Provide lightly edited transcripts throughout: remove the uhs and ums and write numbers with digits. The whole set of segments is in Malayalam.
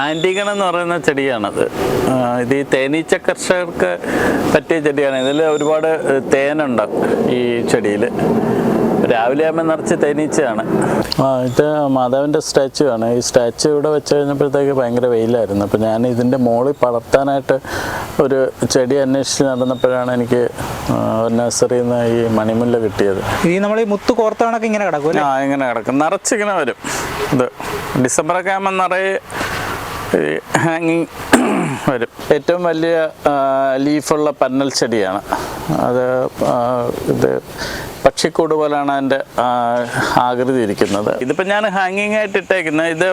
ആൻറ്റിഗൺ എന്ന് പറയുന്ന ചെടിയാണത്. ഇത് ഈ തേനീച്ച കർഷകർക്ക് പറ്റിയ ചെടിയാണ്. ഇതിൽ ഒരുപാട് തേനുണ്ടാകും ഈ ചെടിയിൽ. രാവിലെ ആകുമ്പോൾ നിറച്ച് തേനീച്ചയാണ്. ഇത് മാതാവിൻ്റെ സ്റ്റാച്ചു ആണ്. ഈ സ്റ്റാച്ചു ഇവിടെ വെച്ച് കഴിഞ്ഞപ്പോഴത്തേക്ക് ഭയങ്കര വെയിലായിരുന്നു. അപ്പോൾ ഞാൻ ഇതിൻ്റെ മുകളിൽ വളർത്താനായിട്ട് ഒരു ചെടി അന്വേഷിച്ച് നടന്നപ്പോഴാണ് എനിക്ക് നഴ്സറിയിൽ നിന്ന് ഈ മണിമുല്ല കിട്ടിയത്. ഈ നമ്മൾ ഈ മുത്ത് കോർത്ത കണക്ക് ഇങ്ങനെ കിടക്കും. ഇങ്ങനെ കിടക്കും, നിറച്ചിങ്ങനെ വരും. ഇത് ഡിസംബറൊക്കെ ആകുമ്പോൾ നിറയെ ഹാങ്ങിങ് വരും. ഏറ്റവും വലിയ ലീഫുള്ള പന്നൽ ചെടിയാണ് അത്. ഇത് പക്ഷിക്കൂട് പോലെയാണ് അതിൻ്റെ ആകൃതി ഇരിക്കുന്നത്. ഇതിപ്പോൾ ഞാൻ ഹാങ്ങിങ് ആയിട്ട് ഇട്ടേക്കുന്നത്. ഇത്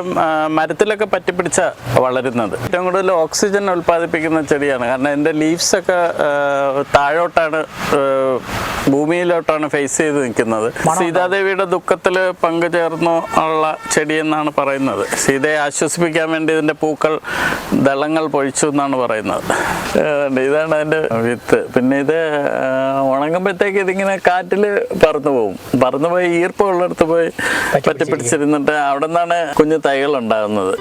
മരത്തിലൊക്കെ പറ്റിപ്പിടിച്ച വളരുന്നത്. ഏറ്റവും കൂടുതൽ ഓക്സിജൻ ഉൽപ്പാദിപ്പിക്കുന്ന ചെടിയാണ്. കാരണം ഇതിൻ്റെ ലീവ്സൊക്കെ താഴോട്ടാണ്, ഭൂമിയിലോട്ടാണ് ഫേസ് ചെയ്ത് നിൽക്കുന്നത്. സീതാദേവിയുടെ ദുഃഖത്തിൽ പങ്കുചേർന്നു ഉള്ള ചെടി എന്നാണ് പറയുന്നത്. സീതയെ ആശ്വസിപ്പിക്കാൻ വേണ്ടി ഇതിൻ്റെ പൂക്കൾ ദളങ്ങൾ പൊഴിച്ചു എന്നാണ് പറയുന്നത്. ഇതാണ് അതിൻ്റെ വിത്ത്. പിന്നെ ഇത് ഉണങ്ങുമ്പോഴത്തേക്ക് ഇതിങ്ങനെ കാറ്റിൽ പറന്നുപോയി ഈർപ്പമുള്ളിടത്ത് പോയി പറ്റിപ്പിടിച്ചിരുന്നിട്ട് അവിടെ നിന്നാണ് കുഞ്ഞു തൈകൾ ഉണ്ടാകുന്നത്.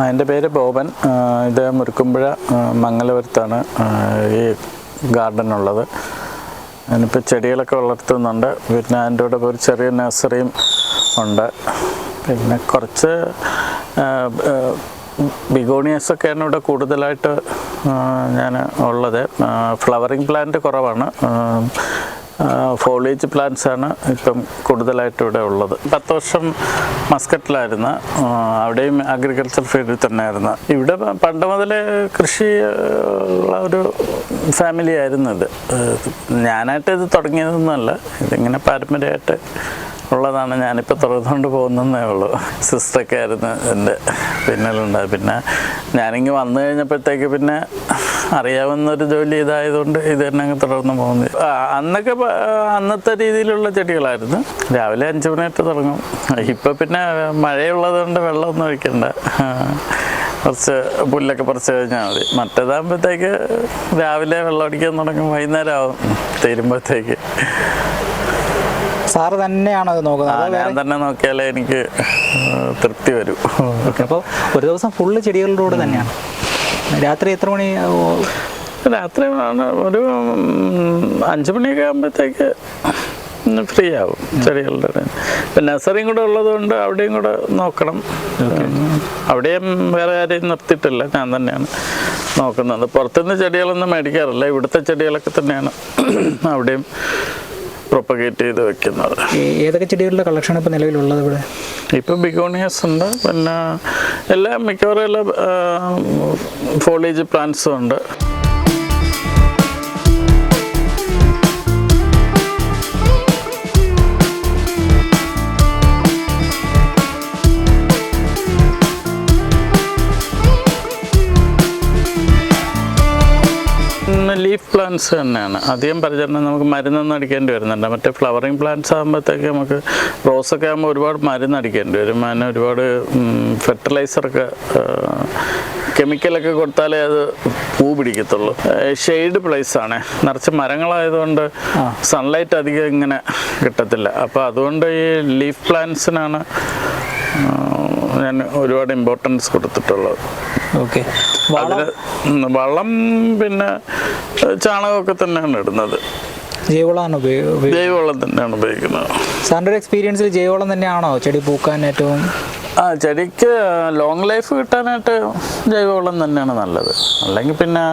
എൻ്റെ പേര് ബോബൻ. ഇത് മുരുക്കുമ്പുഴ മംഗലപുരത്താണ് ഈ ഗാർഡൻ ഉള്ളത്. ഞാനിപ്പോൾ ചെടികളൊക്കെ വളർത്തുന്നുണ്ട്. പിന്നെ അതിൻ്റെ കൂടെ ഒരു ചെറിയ നഴ്സറിയും ഉണ്ട്. പിന്നെ കുറച്ച് ബിഗോണിയസൊക്കെയാണ് ഇവിടെ കൂടുതലായിട്ട് ഞാൻ ഉള്ളത്. ഫ്ലവറിങ് പ്ലാന്റ് കുറവാണ്. ഫോളിയേജ് പ്ലാന്റ്സ് ആണ് ഇപ്പം കൂടുതലായിട്ട് ഇവിടെ ഉള്ളത്. 10 വർഷം മസ്കറ്റിലായിരുന്നു. അവിടെയും അഗ്രികൾച്ചർ ഫീൽഡിൽ തന്നെയായിരുന്നു. ഇവിടെ പണ്ട് മുതലേ കൃഷി ഉള്ള ഒരു ഫാമിലി ആയിരുന്നു ഇത്. ഞാനായിട്ട് ഇത് തുടങ്ങിയതൊന്നുമല്ല. ഇതിങ്ങനെ പാരമ്പര്യമായിട്ട് ഉള്ളതാണ്. ഞാനിപ്പോൾ തുറന്നുകൊണ്ട് പോകുന്നതേ ഉള്ളൂ. സിസ്റ്ററൊക്കെ ആയിരുന്നു എൻ്റെ പിന്നിലുണ്ടായത്. പിന്നെ ഞാനിങ്ങ് വന്നു കഴിഞ്ഞപ്പോഴത്തേക്ക് പിന്നെ അറിയാവുന്നൊരു ജോലി ഇതായതുകൊണ്ട് ഇത് തന്നെ അങ്ങ് തുടർന്ന് പോകുന്നത്. അന്നൊക്കെ അന്നത്തെ രീതിയിലുള്ള ചെടികളായിരുന്നു. രാവിലെ 5 മണിയായിട്ട് തുടങ്ങും. ഇപ്പം പിന്നെ മഴയുള്ളത് കൊണ്ട് വെള്ളമൊന്നും ഒഴിക്കണ്ട, കുറച്ച് പുല്ലൊക്കെ പറിച്ച് കഴിഞ്ഞാൽ മതി. മറ്റേതാകുമ്പോഴത്തേക്ക് രാവിലെ വെള്ളം അടിക്കാൻ തുടങ്ങും, വൈകുന്നേരം ആവും തീരുമ്പോഴത്തേക്ക്. സാറ് തന്നെയാണോ അത് നോക്കുന്നത്? ഞാൻ തന്നെ നോക്കിയാലേ എനിക്ക് തൃപ്തി വരും. അപ്പോൾ ഒരു ദിവസം ഫുള്ള് ചെടികളുടെ കൂടെ തന്നെയാണ്. രാത്രി എത്ര മണി? രാത്രി ഒരു 5 മണിയൊക്കെ ആകുമ്പോഴത്തേക്ക് ഫ്രീ ആവും ചെടികളുടെ. പിന്നെ നഴ്സറിയും കൂടെ ഉള്ളതുകൊണ്ട് അവിടെയും കൂടെ നോക്കണം. അവിടെയും വേറെ ആരെയും നിർത്തിയിട്ടില്ല, ഞാൻ തന്നെയാണ് നോക്കുന്നത്. പുറത്തുനിന്ന് ചെടികളൊന്നും മേടിക്കാറില്ല. ഇവിടുത്തെ ചെടികളൊക്കെ തന്നെയാണ് അവിടെയും പ്രൊപ്പഗേറ്റ് ചെയ്ത് വെക്കുന്നത്. ഏതൊക്കെ ചെടികളുടെ കളക്ഷനാണ് ഇപ്പോൾ നിലവിലുള്ളത് ഇവിടെ? ഇപ്പോൾ ബിഗോണിയസ് ഉണ്ട്, പിന്നെ മിക്കവാറും എല്ലാ ഫോളിയേജ് പ്ലാന്റ്സും ഉണ്ട്. ലീഫ് പ്ലാന്റ്സ് തന്നെയാണ്. അധികം പരിചരണം നമുക്ക് മരുന്നൊന്നും അടിക്കേണ്ടി വരുന്നുണ്ട്. മറ്റേ ഫ്ലവറിങ് പ്ലാന്റ്സ് ആകുമ്പോഴത്തേക്ക് നമുക്ക് റോസൊക്കെ ആകുമ്പോൾ ഒരുപാട് മരുന്ന് അടിക്കേണ്ടി വരും. അതിന് ഒരുപാട് ഫെർട്ടിലൈസറൊക്കെ കെമിക്കലൊക്കെ കൊടുത്താലേ അത് പൂ പിടിക്കത്തുള്ളൂ. ഷെയ്ഡ് പ്ലേസ് ആണ്, നിറച്ച് മരങ്ങളായതുകൊണ്ട് സൺലൈറ്റ് അധികം ഇങ്ങനെ കിട്ടത്തില്ല. അപ്പോൾ അതുകൊണ്ട് ഈ ലീഫ് പ്ലാന്റ്സിനാണ് ഞാൻ ഒരുപാട് ഇമ്പോർട്ടൻസ് കൊടുത്തിട്ടുള്ളത്. ഓക്കെ. വളം പിന്നെ ചാണകമൊക്കെ തന്നെയാണ് ഇടുന്നത്. ജൈവവളം തന്നെയാണ് ഉപയോഗിക്കുന്നത്. സാറിൻ്റെ ഒരു എക്സ്പീരിയൻസിൽ ജൈവവളം തന്നെയാണോ ചെടി പൂക്കാൻ ഏറ്റവും? ചെടിക്ക് ലോങ് ലൈഫ് കിട്ടാനായിട്ട് ജൈവവളം തന്നെയാണ് നല്ലത്. അല്ലെങ്കിൽ പിന്നെ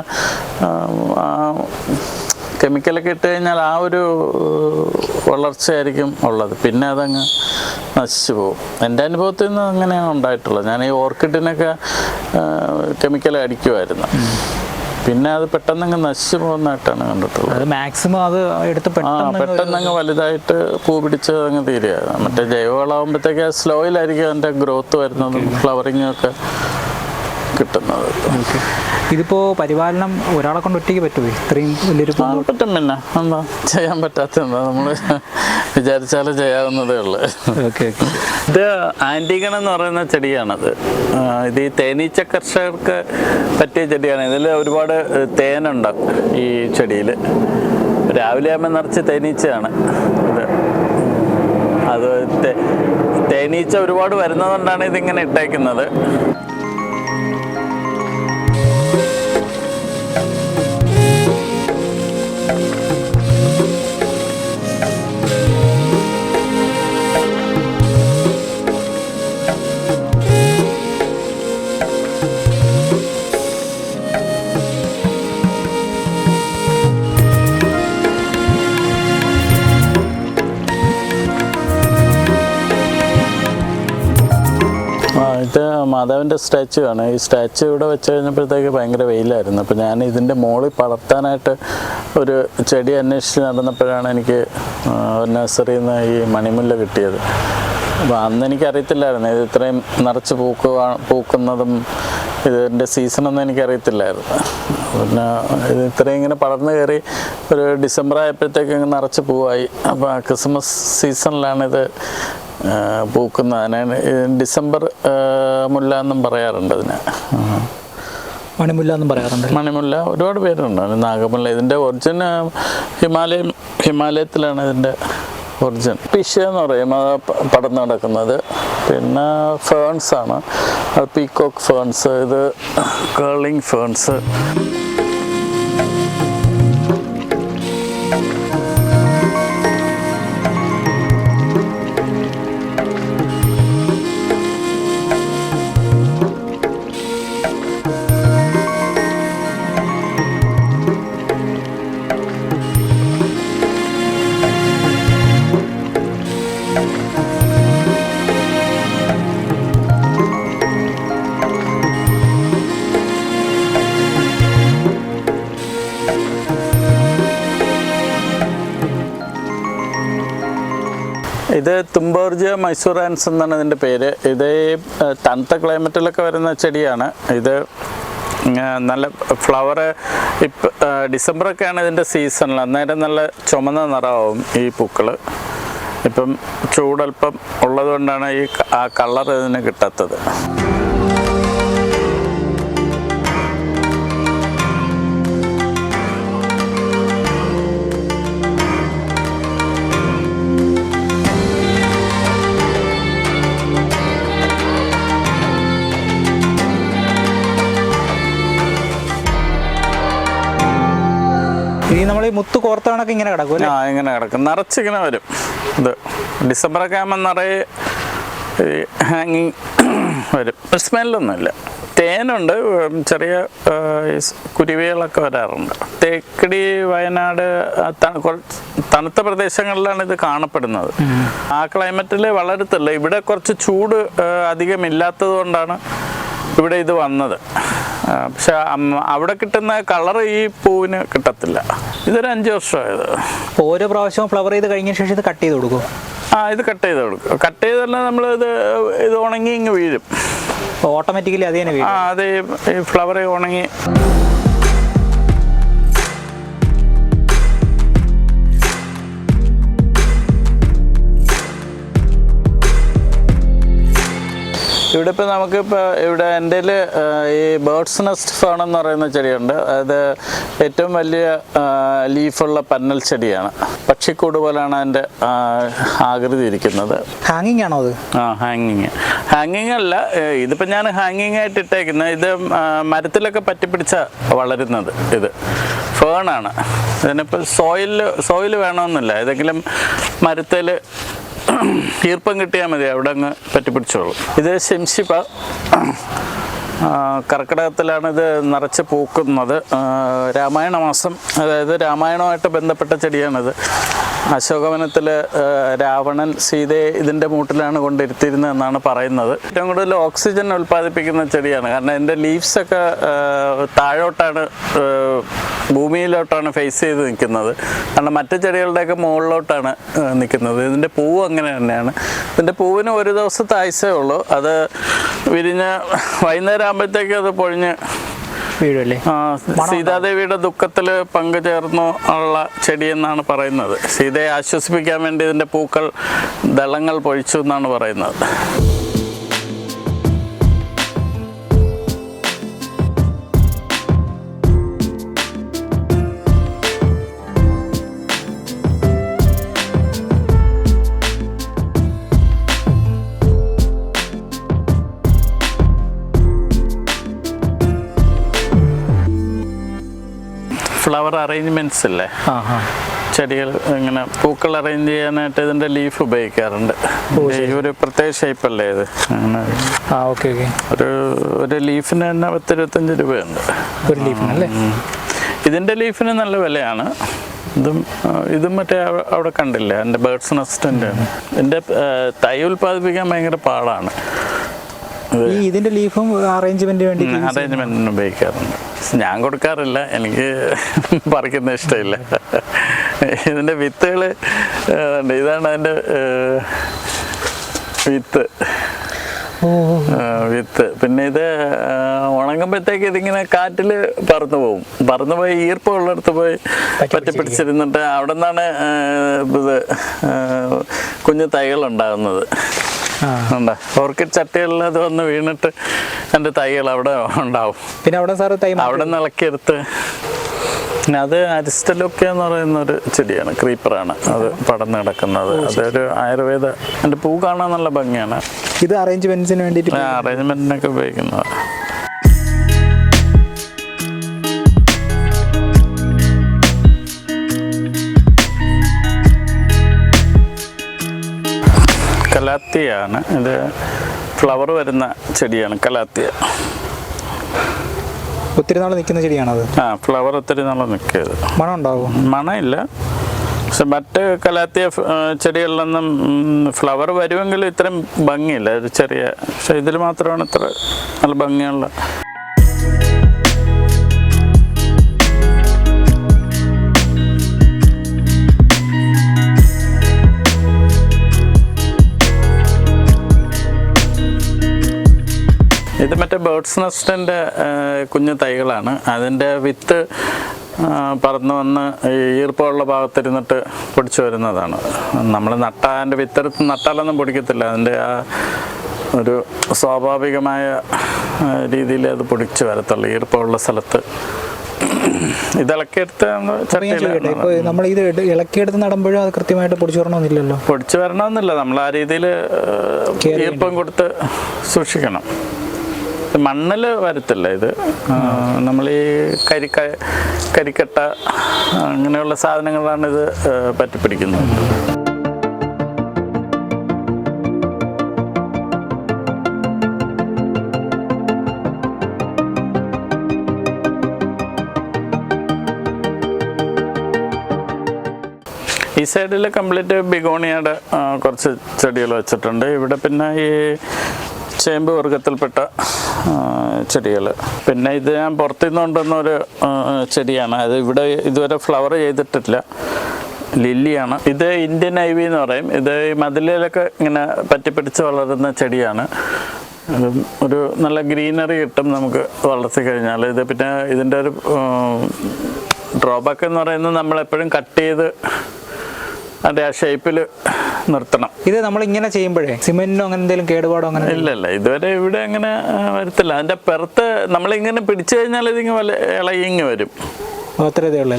കെമിക്കലൊക്കെ ഇട്ട് കഴിഞ്ഞാൽ ആ ഒരു വളർച്ചയായിരിക്കും ഉള്ളത്. പിന്നെ അതങ്ങ് നശിച്ചു പോകും. എൻ്റെ അനുഭവത്തിൽ നിന്ന് അങ്ങനെയാണ് ഉണ്ടായിട്ടുള്ളത്. ഞാൻ ഈ ഓർക്കിഡിനൊക്കെ കെമിക്കൽ അടിക്കുമായിരുന്നു. പിന്നെ അത് പെട്ടെന്നങ്ങ് നശിച്ചു പോകുന്നതായിട്ടാണ് കണ്ടിട്ടുള്ളത്. മാക്സിമം അത് എടുത്ത് പെട്ടെന്നങ്ങ് വലുതായിട്ട് പൂ പിടിച്ച് അങ്ങ് തീരുകയാണ്. മറ്റേ ജൈവവളമാകുമ്പോഴത്തേക്ക് സ്ലോയിലായിരിക്കും അതിൻ്റെ ഗ്രോത്ത് വരുന്നതും ഫ്ലവറിങ്ങും ഒക്കെ കിട്ടുന്നത്. ഇതിപ്പോൾ പരിപാലനം ഒരാളെ കൊണ്ട് ഒറ്റയ്ക്ക് പറ്റുമോ ഇത്രയും വലിയൊരു പറ്റും. പിന്നെ എന്താ ചെയ്യാൻ പറ്റാത്ത എന്താ, നമ്മൾ വിചാരിച്ചാൽ ചെയ്യാവുന്നതേ ഉള്ളൂ. ഓക്കെ. ഇത് ആൻറ്റിഗൺ എന്ന് പറയുന്ന ചെടിയാണത്. ഇത് ഈ തേനീച്ച കർഷകർക്ക് പറ്റിയ ചെടിയാണ്. ഇതിൽ ഒരുപാട് തേനുണ്ടാവും ഈ ചെടിയിൽ. രാവിലെ ആകുമ്പോൾ നിറച്ച് തേനീച്ചയാണ് ഇത്. അത് തേനീച്ച ഒരുപാട് വരുന്നതുകൊണ്ടാണ് ഇതിങ്ങനെ ഇട്ടേക്കുന്നത്. ഇത് മാധവൻ്റെ സ്റ്റാച്ചു ആണ്. ഈ സ്റ്റാച്ചു ഇവിടെ വെച്ച് കഴിഞ്ഞപ്പോഴത്തേക്ക് ഭയങ്കര വെയിലായിരുന്നു. അപ്പോൾ ഞാൻ ഇതിൻ്റെ മുകളിൽ വളർത്താനായിട്ട് ഒരു ചെടി അന്വേഷിച്ച് നടന്നപ്പോഴാണ് എനിക്ക് നഴ്സറിയിൽ നിന്ന് ഈ മണിമുല്ല കിട്ടിയത്. അപ്പോൾ അന്ന് എനിക്കറിയത്തില്ലായിരുന്നു ഇത് ഇത്രയും നിറച്ച് പൂക്കുന്നതും ഇതിൻ്റെ സീസണൊന്നും എനിക്കറിയത്തില്ലായിരുന്നു. പിന്നെ ഇത് ഇത്രയും ഇങ്ങനെ പടർന്നു കയറി ഒരു ഡിസംബർ ആയപ്പോഴത്തേക്ക് നിറച്ച് പൂവായി. അപ്പോൾ ക്രിസ്മസ് സീസണിലാണിത് പൂക്കുന്നത്. അതിനാണ് ഡിസംബർ മുല്ല എന്നും പറയാറുണ്ട് അതിന്. മണിമുല്ല എന്നും പറയാറുണ്ട്. മണിമുല്ല ഒരുപാട് പേരുണ്ട്. നാഗമുല്ല ഇതിൻ്റെ ഒറിജിൻ ഹിമാലയത്തിലാണ് ഇതിൻ്റെ ഒറിജിൻ. പിഷ്യ എന്ന് പറയും അത് പടർന്നു കിടക്കുന്നത്. പിന്നെ ഫേൺസ് ആണ്, അത് പീക്കോക്ക് ഫേൺസ്, ഇത് കേളിംഗ് ഫേൺസ്. ഇത് തുമ്പോർജിയ മൈസൂറാൻസ് എന്നാണ് ഇതിൻ്റെ പേര്. ഇത് തണുത്ത ക്ലൈമറ്റിലൊക്കെ വരുന്ന ചെടിയാണ്. ഇത് നല്ല ഫ്ലവർ ഡിസംബറൊക്കെയാണ് ഇതിൻ്റെ സീസണിൽ. അന്നേരം നല്ല ചുമന്ന നിറമാവും ഈ പൂക്കൾ. ഇപ്പം ചൂടൽപ്പം ഉള്ളതുകൊണ്ടാണ് ആ കളർ ഇതിന് കിട്ടാത്തത്. ഇനി നമ്മൾ ഈ മുത്ത് കോർത്താണൊക്കെ ഇങ്ങനെ കിടക്കും അല്ലേ? ഇങ്ങനെ കിടക്കും, നിറച്ചിങ്ങനെ വരും. ഇത് ഡിസംബറൊക്കെ ആകുമ്പോൾ നിറയെ ഹാങ്ങിങ് വരും. സ്മെല്ലൊന്നുമില്ല. തേനുണ്ട്, ചെറിയ കുരുവികളൊക്കെ വരാറുണ്ട്. തേക്കടി, വയനാട് തണുത്ത പ്രദേശങ്ങളിലാണ് ഇത് കാണപ്പെടുന്നത്. ആ ക്ലൈമറ്റിൽ വളരത്തില്ല. ഇവിടെ കുറച്ച് ചൂട് അധികമില്ലാത്തത് കൊണ്ടാണ് ഇവിടെ ഇത് വന്നത്. പക്ഷെ അവിടെ കിട്ടുന്ന കളർ ഈ പൂവിന് കിട്ടത്തില്ല. ഇതൊരു 5 വർഷമായത്. ഓരോ പ്രാവശ്യവും ഫ്ലവർ ചെയ്ത് കഴിഞ്ഞ ശേഷം ഇത് കട്ട് ചെയ്ത് കൊടുക്കും. ഇത് കട്ട് ചെയ്ത് കൊടുക്കും. കട്ട് ചെയ്തല്ല നമ്മൾ ഇത് ഉണങ്ങി ഇങ്ങ് വീഴും. ഓട്ടോമാറ്റിക്കലി അത് തന്നെ വീഴും. അത് ഈ ഫ്ലവർ ഉണങ്ങി. ഇവിടെ ഇപ്പോൾ നമുക്കിപ്പോൾ ഇവിടെ എൻ്റെ ഈ ബേർഡ്സ് നെസ്റ്റ് ഫേൺ എന്ന് പറയുന്ന ചെടിയുണ്ട്. അത് ഏറ്റവും വലിയ ലീഫുള്ള പന്നൽ ചെടിയാണ്. പക്ഷിക്കൂട് പോലെയാണ് അതിൻ്റെ ആകൃതി ഇരിക്കുന്നത്. ഹാങ്ങിങ് ആണോ അത്? ഹാങ്ങിങ് അല്ല, ഇതിപ്പോൾ ഞാൻ ഹാങ്ങിങ് ആയിട്ട് ഇട്ടേക്കുന്നത്. ഇത് മരത്തിലൊക്കെ പറ്റിപ്പിടിച്ച വളരുന്നത്. ഇത് ഫേണാണ്. ഇതിനിപ്പോൾ സോയിൽ വേണമെന്നില്ല. ഏതെങ്കിലും മരത്തിൽ ഈർപ്പം കിട്ടിയാൽ മതി, അവിടെ അങ്ങ് പറ്റിപ്പിടിച്ചോളും. ഇത് ശംശിപ്പ. കർക്കിടകത്തിലാണ് ഇത് നിറച്ച് പൂക്കുന്നത്. രാമായണ മാസം, അതായത് രാമായണവുമായിട്ട് ബന്ധപ്പെട്ട ചെടിയാണിത്. അശോകവനത്തിൽ രാവണൻ സീതയെ ഇതിൻ്റെ മൂട്ടിലാണ് കൊണ്ടിരുത്തിയിരുന്നതെന്നാണ് പറയുന്നത്. ഏറ്റവും കൂടുതൽ ഓക്സിജൻ ഉൽപ്പാദിപ്പിക്കുന്ന ചെടിയാണ്. കാരണം ഇതിൻ്റെ ലീവ്സൊക്കെ താഴോട്ടാണ്, ഭൂമിയിലോട്ടാണ് ഫേസ് ചെയ്ത് നിൽക്കുന്നത്. കാരണം മറ്റു ചെടികളുടെയൊക്കെ മുകളിലോട്ടാണ് നിൽക്കുന്നത്. ഇതിൻ്റെ പൂവ് അങ്ങനെ തന്നെയാണ്. ഇതിൻ്റെ പൂവിന് ഒരു ദിവസത്തെ ആയുസേ ഉള്ളൂ. അത് വിരിഞ്ഞ് വൈകുന്നേരം ആകുമ്പോഴത്തേക്കും അത് പൊഴിഞ്ഞ് വീഴുമല്ലേ? സീതാദേവിയുടെ ദുഃഖത്തിൽ പങ്കുചേർന്നു ഉള്ള ചെടി എന്നാണ് പറയുന്നത്. സീതയെ ആശ്വസിപ്പിക്കാൻ വേണ്ടി ഇതിൻ്റെ പൂക്കൾ ദളങ്ങൾ പൊഴിച്ചു എന്നാണ് പറയുന്നത്. ഫ്ലവർ അറേഞ്ച്മെൻറ്റ്സ് ഇല്ലേ, ചെടികൾ ഇങ്ങനെ പൂക്കൾ അറേഞ്ച് ചെയ്യാനായിട്ട് ഇതിൻ്റെ ലീഫ് ഉപയോഗിക്കാറുണ്ട്. ഒരു പ്രത്യേക ഷേപ്പല്ലേ ഇത്, അങ്ങനെ ഒരു ലീഫിന് തന്നെ 10-25 രൂപയുണ്ട് ഒരു ലീഫിനല്ലേ. ഇതിൻ്റെ ലീഫിന് നല്ല വിലയാണ്. ഇതും മറ്റേ അവിടെ കണ്ടില്ലേ, എൻ്റെ ബേർഡ്സ് നെസ്റ്റിൻ്റെ. എൻ്റെ തൈ ഉൽപ്പാദിപ്പിക്കാൻ ഭയങ്കര പാടാണ്. ഇതിന്റെ ലീഫും അറേഞ്ച്മെന്റിന് ഉപയോഗിക്കാറുണ്ട്. ഞാൻ കൊടുക്കാറില്ല, എനിക്ക് പറിക്കുന്ന ഇഷ്ടമില്ല. ഇതിന്റെ വിത്തുകൾ ഇതാണ് അതിന്റെ വിത്ത്. പിന്നെ ഇത് ഉണങ്ങുമ്പോഴത്തേക്ക് ഇതിങ്ങനെ കാറ്റിൽ പറന്നുപോയി ഈർപ്പമുള്ളിടത്ത് പോയി പറ്റിപ്പിടിച്ചിരുന്നിട്ട് അവിടെ നിന്നാണ് ഇത് കുഞ്ഞു തൈകൾ ഉണ്ടാകുന്നത്. ഓർക്കിഡ് ചട്ടികളിൽ അത് വന്ന് വീണിട്ട് എൻ്റെ തൈകൾ അവിടെ ഉണ്ടാവും. പിന്നെ അവിടെ നിന്ന് ഇളക്കിയെടുത്ത്. പിന്നെ അത് അരിസ്റ്റലോക്ക എന്ന് പറയുന്ന ഒരു ചെടിയാണ്, ക്രീപ്പറാണ്. അത് പടർന്ന് കിടക്കുന്നത്. അതൊരു ആയുർവേദ, എൻ്റെ പൂ കാണാൻ നല്ല ഭംഗിയാണ്. ഇത് അറേഞ്ച്മെന്റ്സിന് വേണ്ടിയിട്ട് അറേഞ്ച്മെന്റിനൊക്കെ ഉപയോഗിക്കുന്നത്. കലാത്തിയാണ് ഇത്, ഫ്ലവർ വരുന്ന ചെടിയാണ് കലാത്തിയ. ഒത്തിരി നാൾ നിൽക്കുന്ന ചെടിയാണത്. ഫ്ലവർ ഒത്തിരി നാൾ നിൽക്കിയത്. മണം ഉണ്ടാവും? മണമില്ല. പക്ഷെ മറ്റ് കലാത്തിയ ചെടികളിലൊന്നും ഫ്ലവർ വരുമെങ്കിലും ഇത്രയും ഭംഗിയില്ല, ഒരു ചെറിയ. പക്ഷെ ഇതിൽ മാത്രമാണ് ഇത്ര നല്ല ഭംഗിയുള്ള. ഇത് മറ്റേ ബേർഡ്സ് നെസ്റ്റിൻ്റെ കുഞ്ഞു തൈകളാണ്. അതിൻ്റെ വിത്ത് പറന്ന് വന്ന് ഈർപ്പമുള്ള ഭാഗത്തിരുന്നിട്ട് പൊടിച്ചു വരുന്നതാണ്. നമ്മൾ അതിൻ്റെ വിത്തെടുത്ത് നട്ടാലൊന്നും പൊടിക്കത്തില്ല. അതിൻ്റെ ആ ഒരു സ്വാഭാവികമായ രീതിയിൽ അത് പൊടിച്ചു വരത്തുള്ളൂ ഈർപ്പമുള്ള സ്ഥലത്ത്. ഇത് ഇളക്കിയെടുത്ത് നമ്മൾ ഇത് ഇളക്കിയെടുത്ത് നടുമ്പോഴും അത് കൃത്യമായിട്ട് പൊടിച്ചു വരണമെന്നില്ലല്ലോ. പൊടിച്ചു വരണമെന്നില്ല, നമ്മൾ ആ രീതിയിൽ ഈർപ്പം കൊടുത്ത് സൂക്ഷിക്കണം. മണ്ണിൽ വരത്തില്ല ഇത്. നമ്മൾ ഈ കരിക്കട്ട അങ്ങനെയുള്ള സാധനങ്ങളാണ് ഇത് പറ്റിപ്പിടിക്കുന്നത്. ഈ സൈഡിൽ കംപ്ലീറ്റ് ബിഗോണിയയുടെ കുറച്ച് ചെടികൾ വെച്ചിട്ടുണ്ട്. ഇവിടെ പിന്നെ ഈ ചേമ്പ് വർഗത്തിൽപ്പെട്ട ചെടികൾ. പിന്നെ ഇത് ഞാൻ പുറത്തുനിന്ന് കൊണ്ടുവന്ന ഒരു ചെടിയാണ്. അത് ഇവിടെ ഇതുവരെ ഫ്ലവർ ചെയ്തിട്ടില്ല, ലില്ലിയാണ്. ഇത് ഇന്ത്യൻ ഐവി എന്ന് പറയും. ഇത് ഈ മതിലിലൊക്കെ ഇങ്ങനെ പറ്റിപ്പിടിച്ച് വളരുന്ന ചെടിയാണ്. ഒരു നല്ല ഗ്രീനറി കിട്ടും നമുക്ക് വളർത്തി കഴിഞ്ഞാൽ. ഇത് പിന്നെ ഇതിൻ്റെ ഒരു ഡ്രോബാക്ക് എന്ന് പറയുന്നത് നമ്മളെപ്പോഴും കട്ട് ചെയ്ത് അതിൻ്റെ ആ ഷേപ്പിൽ നിർത്തണം. ഇത് നമ്മൾ ഇങ്ങനെ ചെയ്യുമ്പോഴേ സിമെന്റിനോ അങ്ങനെ എന്തെങ്കിലും കേടുപാടോ അങ്ങനെ ഇല്ലല്ല, ഇതുവരെ ഇവിടെ അങ്ങനെ വരത്തില്ല. അതിൻ്റെ പുറത്ത് നമ്മളിങ്ങനെ പിടിച്ചു കഴിഞ്ഞാൽ ഇതിങ്ങനെ വല്ല ഇളകിങ്ങ് വരും. അത്രയതേ ഉള്ളൂ.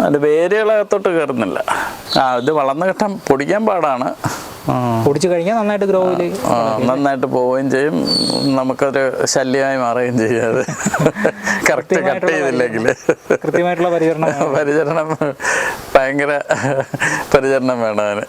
അതിൻ്റെ വേരുകളകത്തോട്ട് കയറുന്നില്ല. ഇത് വളർന്നു കിട്ടാൻ പൊടിക്കാൻ പാടാണ്. പൊടിച്ചു കഴിഞ്ഞാൽ നന്നായിട്ട് പോവുകയും ചെയ്യും, നമുക്കൊരു ശല്യമായി മാറുകയും ചെയ്യും. അത് കറക്റ്റ് കട്ട് ചെയ്തില്ലെങ്കിൽ കൃത്യമായിട്ടുള്ള പരിചരണം ഭയങ്കര പരിചരണം വേണം അതിന്.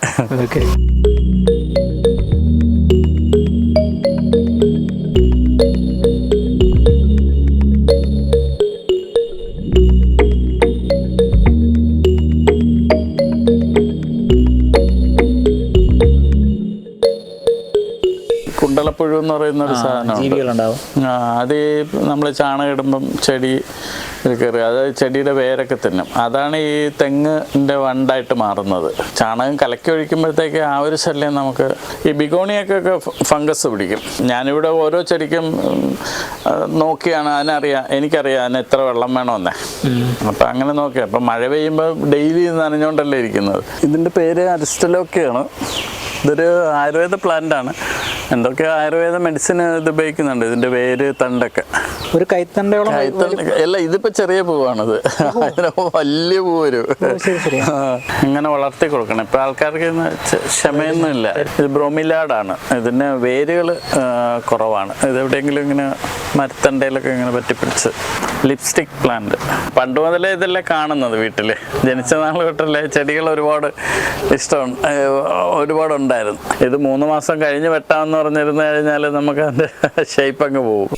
കുണ്ടലപ്പുഴു എന്ന് പറയുന്നത് പറയുന്നൊരു സാധനമുണ്ട്. ജീവികളുണ്ടാവും. അത് നമ്മൾ ചാണകം ഇടുമ്പം ചെടി കയറി അത് ചെടിയുടെ വേരൊക്കെ തിന്നും. അതാണ് ഈ തെങ്ങിൻ്റെ വണ്ടായിട്ട് മാറുന്നത്. ചാണകം കലക്കി ഒഴിക്കുമ്പോഴത്തേക്ക് ആ ഒരു ശല്യം നമുക്ക് ഈ ബിഗോണിയൊക്കെ ഫംഗസ് പിടിക്കും. ഞാനിവിടെ ഓരോ ചെടിക്കും നോക്കിയാണ് എനിക്കറിയാം അതിന് എത്ര വെള്ളം വേണമെന്നേ. അപ്പം അങ്ങനെ നോക്കിയാൽ അപ്പം മഴ പെയ്യുമ്പോൾ ഡെയിലി നനഞ്ഞുകൊണ്ടല്ലേ ഇരിക്കുന്നത്. ഇതിൻ്റെ പേര് അരിസ്റ്റലോക്കയാണ്. ഇതൊരു ആയുർവേദ പ്ലാന്റാണ്. എന്തൊക്കെയോ ആയുർവേദ മെഡിസിൻ ഇത് ഉപയോഗിക്കുന്നുണ്ട്. ഇതിൻ്റെ വേര് തണ്ടൊക്കെ. ഒരു കൈത്തണ്ടയോളം. അല്ല, ഇതിപ്പോൾ ചെറിയ പൂവാണിത്. വലിയ പൂ വരും. ഇങ്ങനെ വളർത്തി കൊടുക്കണം. ഇപ്പം ആൾക്കാർക്ക് ക്ഷമയൊന്നുമില്ല. ഇത് ബ്രോമിലാഡാണ്. ഇതിന് വേരുകൾ കുറവാണ്. ഇതെവിടെയെങ്കിലും ഇങ്ങനെ മരത്തണ്ടയിലൊക്കെ ഇങ്ങനെ പറ്റിപ്പിടിച്ച്. ലിപ്സ്റ്റിക് പ്ലാന്റ് പണ്ട് മുതലേ ഇതെല്ലാം കാണുന്നത് വീട്ടിൽ. ജനിച്ച നാൾ തൊട്ടല്ലേ ചെടികൾ ഒരുപാടുണ്ടായിരുന്നു. ഇത് 3 മാസം കഴിഞ്ഞ് വെട്ടാമെന്ന് പറഞ്ഞിരുന്നു കഴിഞ്ഞാൽ നമുക്ക് അതിൻ്റെ ഷേപ്പ് അങ്ങ് പോകും.